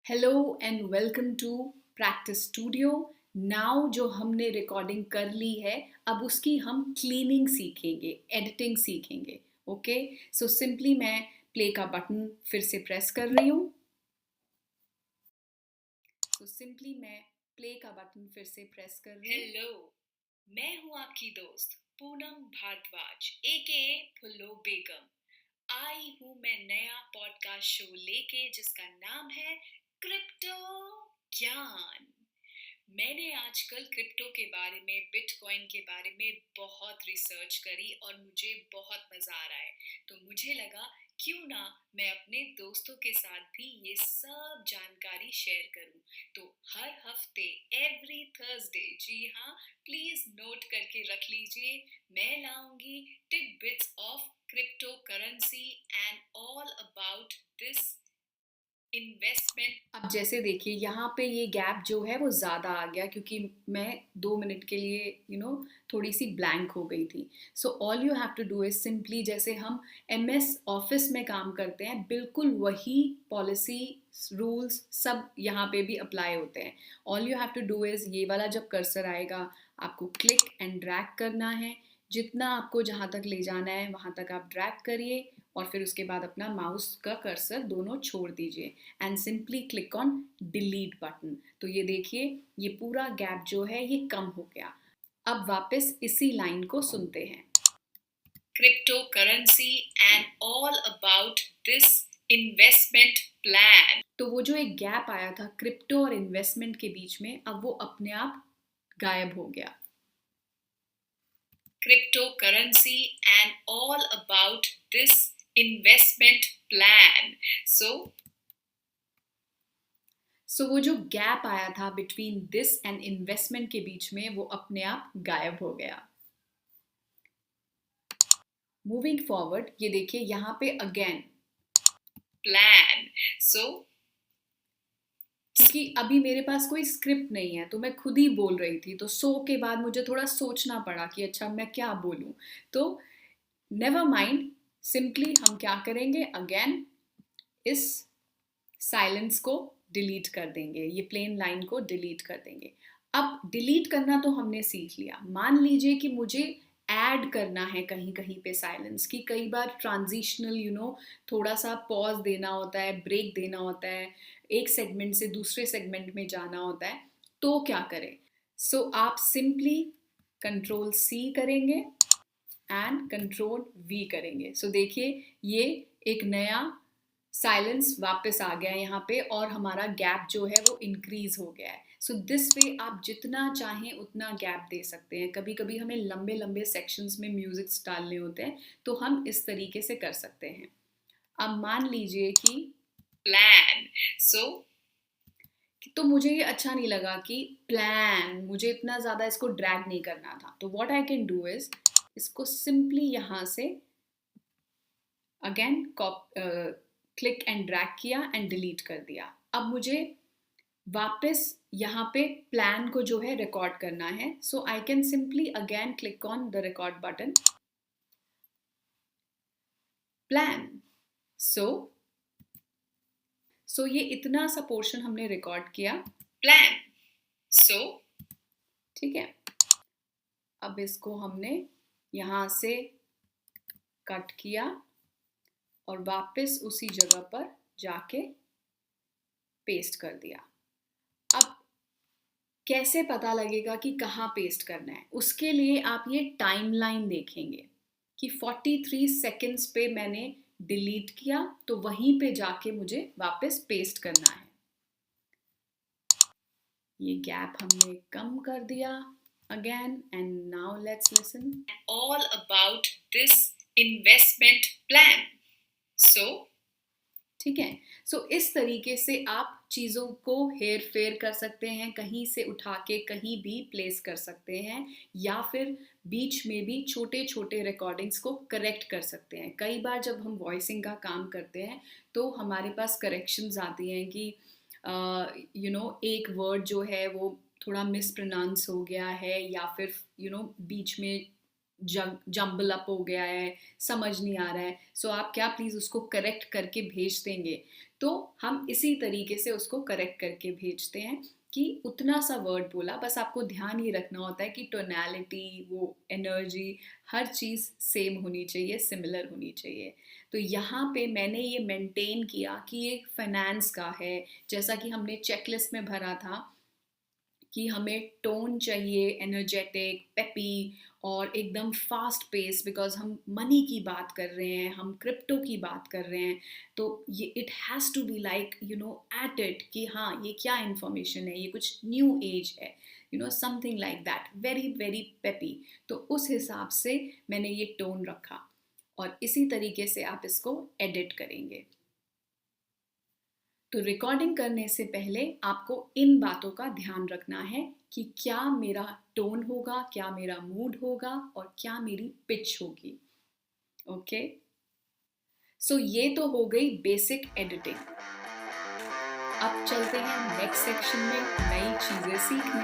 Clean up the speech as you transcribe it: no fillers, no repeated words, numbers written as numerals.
Hello and welcome to practice studio. Now जो हमने recording कर ली है, अब उसकी हम क्लीनिंग सीखेंगे, एडिटिंग सीखेंगे। ओके, सो सिंपली मैं प्ले का बटन फिर से प्रेस कर रही हूँ। मैं प्ले का बटन फिर से प्रेस कर रही हूँ। हेलो, मैं हूँ आपकी दोस्त पूनम भारद्वाज एके फुल्लो बेगम। आई हूँ मैं नया पॉडकास्ट शो लेके जिसका नाम है क्रिप्टो ज्ञान। मैंने आजकल क्रिप्टो के बारे में, बिटकॉइन के बारे में बहुत रिसर्च करी और मुझे बहुत मजा आ रहा है। तो मुझे लगा क्यों ना मैं अपने दोस्तों के साथ भी ये सब जानकारी शेयर करूं। तो हर हफ्ते एवरी थर्सडे, जी हाँ, प्लीज नोट करके रख लीजिए, मैं लाऊंगी tidbits of crypto currency and all about this investment. अब जैसे देखिए यहाँ पे ये गैप जो है वो ज़्यादा आ गया क्योंकि मैं 2 मिनट के लिए थोड़ी सी ब्लैंक हो गई थी। So all you have to do is simply, जैसे हम एमएस ऑफिस में काम करते हैं, बिल्कुल वही पॉलिसी रूल्स सब यहाँ पे भी अप्लाई होते हैं। All you have to do is ये वाला जब कर्सर आएगा, आपको क्लिक एंड ड्रैग करना है। जितना आपको जहाँ तक ले जाना है वहाँ तक आप ड्रैग करिए और फिर उसके बाद अपना माउस का कर्सर दोनों छोड़ दीजिए and simply click on delete button. तो ये देखिए, ये पूरा गैप जो है ये कम हो गया। अब वापस इसी लाइन को सुनते हैं। Crypto currency and all about this investment plan. तो वो जो एक गैप आया था क्रिप्टो और इन्वेस्टमेंट के बीच में, अब वो अपने आप गायब हो गया। Crypto currency and all about this investment plan. So वो जो गैप आया था बिटवीन दिस एंड इन्वेस्टमेंट के बीच में, वो अपने आप गायब हो गया। मूविंग फॉरवर्ड, ये देखिए यहाँ पे अगेन प्लान। क्योंकि अभी मेरे पास कोई स्क्रिप्ट नहीं है तो मैं खुद ही बोल रही थी, तो के बाद मुझे थोड़ा सोचना पड़ा कि अच्छा मैं क्या बोलूं। तो नेवर माइंड, सिंपली हम क्या करेंगे, अगेन इस साइलेंस को डिलीट कर देंगे, ये प्लेन लाइन को डिलीट कर देंगे। अब डिलीट करना तो हमने सीख लिया। मान लीजिए कि मुझे ऐड करना है कहीं कहीं पे साइलेंस की, कई बार ट्रांजिशनल थोड़ा सा पॉज देना होता है, ब्रेक देना होता है, एक सेगमेंट से दूसरे सेगमेंट में जाना होता है, तो क्या करें। आप सिंपली कंट्रोल सी करेंगे एंड कंट्रोल वी करेंगे। देखिए ये एक नया साइलेंस वापस आ गया है यहाँ पे और हमारा गैप जो है वो इंक्रीज हो गया है। दिस वे आप जितना चाहें उतना गैप दे सकते हैं। कभी कभी हमें लंबे लंबे सेक्शंस में म्यूजिक्स डालने होते हैं तो हम इस तरीके से कर सकते हैं। अब मान लीजिए कि प्लान तो मुझे ये अच्छा नहीं लगा कि प्लान, मुझे इतना ज़्यादा इसको ड्रैग नहीं करना था। तो what I can do is, इसको सिंपली यहाँ से अगेन क्लिक एंड ड्रैग किया एंड डिलीट कर दिया। अब मुझे वापस यहाँ पे प्लान को जो है रिकॉर्ड करना है। I can simply again click on the record button, plan. So ये इतना सा पोर्शन हमने रिकॉर्ड किया, प्लान। ठीक है। अब इसको हमने यहाँ से कट किया और वापस उसी जगह पर जाके पेस्ट कर दिया। अब कैसे पता लगेगा कि कहाँ पेस्ट करना है, उसके लिए आप ये टाइमलाइन देखेंगे कि 43 सेकंड्स पे मैंने डिलीट किया, तो वहीं पे जाके मुझे वापस पेस्ट करना है। ये गैप हमने कम कर दिया again and now let's listen all about this investment plan. ठीक है। इस तरीके से आप चीज़ों को हेर फेर कर सकते हैं, कहीं से उठा के कहीं भी प्लेस कर सकते हैं, या फिर बीच में भी छोटे छोटे रिकॉर्डिंग्स को करेक्ट कर सकते हैं। कई बार जब हम वॉइसिंग का काम करते हैं तो हमारे पास करेक्शंस आती हैं कि एक वर्ड जो है वो थोड़ा मिस प्रोनाउंस हो गया है, या फिर बीच में जंबल अप हो गया है, समझ नहीं आ रहा है, सो आप क्या प्लीज़ उसको करेक्ट करके भेज देंगे? तो हम इसी तरीके से उसको करेक्ट करके भेजते हैं कि उतना सा वर्ड बोला, बस आपको ध्यान ये रखना होता है कि टोनैलिटी, वो एनर्जी, हर चीज़ सेम होनी चाहिए, सिमिलर होनी चाहिए। तो यहाँ पे मैंने ये मेंटेन किया कि ये फाइनेंस का है, जैसा कि हमने चेकलिस्ट में भरा था कि हमें टोन चाहिए एनर्जेटिक, पेपी और एकदम फास्ट पेस, बिकॉज हम मनी की बात कर रहे हैं, हम क्रिप्टो की बात कर रहे हैं। तो ये it has to be like at it कि हाँ ये क्या इन्फॉर्मेशन है, ये कुछ न्यू एज है, something like that, very very peppy. तो उस हिसाब से मैंने ये टोन रखा और इसी तरीके से आप इसको एडिट करेंगे। तो रिकॉर्डिंग करने से पहले आपको इन बातों का ध्यान रखना है कि क्या मेरा टोन होगा, क्या मेरा मूड होगा और क्या मेरी पिच होगी। ओके, सो ये तो हो गई बेसिक एडिटिंग। अब चलते हैं नेक्स्ट सेक्शन में नई चीज़ें सीखने।